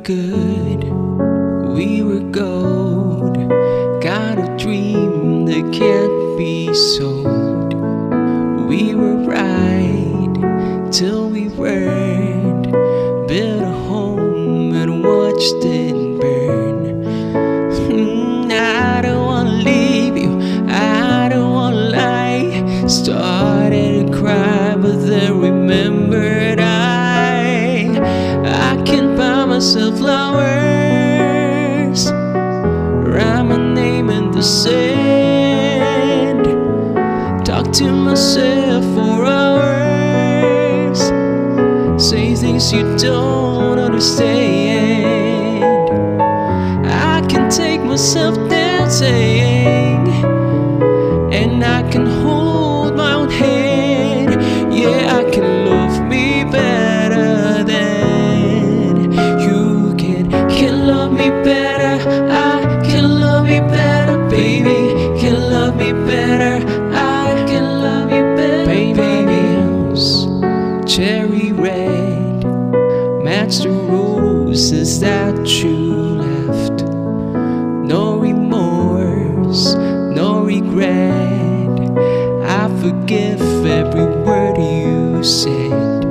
good, we were gold. Got a dream that can't be sold. We were right till we weren't. Built a home and watched it burn. I don't wanna leave you, I don't wanna lie. Started to cry, but then remembered I can't buy myself flowers. Write my name in the sand. Talk to myself for hours. Say things you don't understand. I can take myself dancing, and I can hold my own head. Yeah, I can love me better than you can. Can love me better, I can love me better, baby. Can love me better, I can love you better, baby. House, cherry red, match the roses that you left. No remorse, no regret. I forgive every word you said.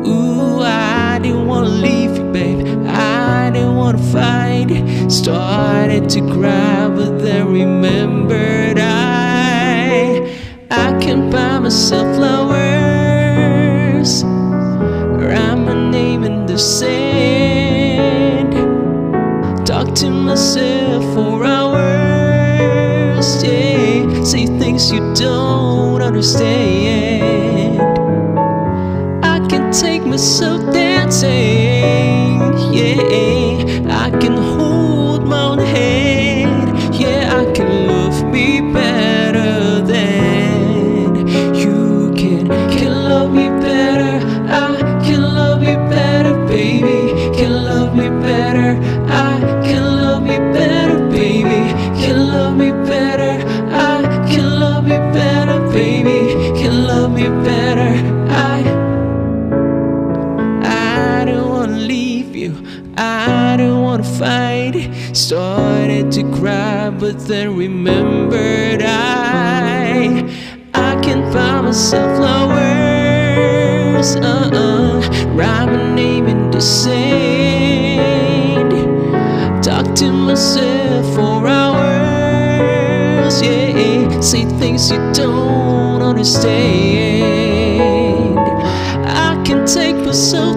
Ooh, I didn't wanna leave you, babe, I didn't wanna fight. Started to cry, but then remembered I can buy myself flowers. Write my name in the sand. Talk to myself for hours, yeah. Say things you don't understand. I can take myself dancing, yeah. I can hold my own head. Yeah, I can love me better than you can. Can love me better, I can love you better, baby. Can love me better, I can love you better, baby. Can love me better, I can love you better, baby. Can love me better, I don't wanna leave you, I don't wanna fight. Started to cry, but then remembered I can buy myself flowers. Write my name in the sand. Talk to myself for hours, yeah. Say things you don't understand. I can take myself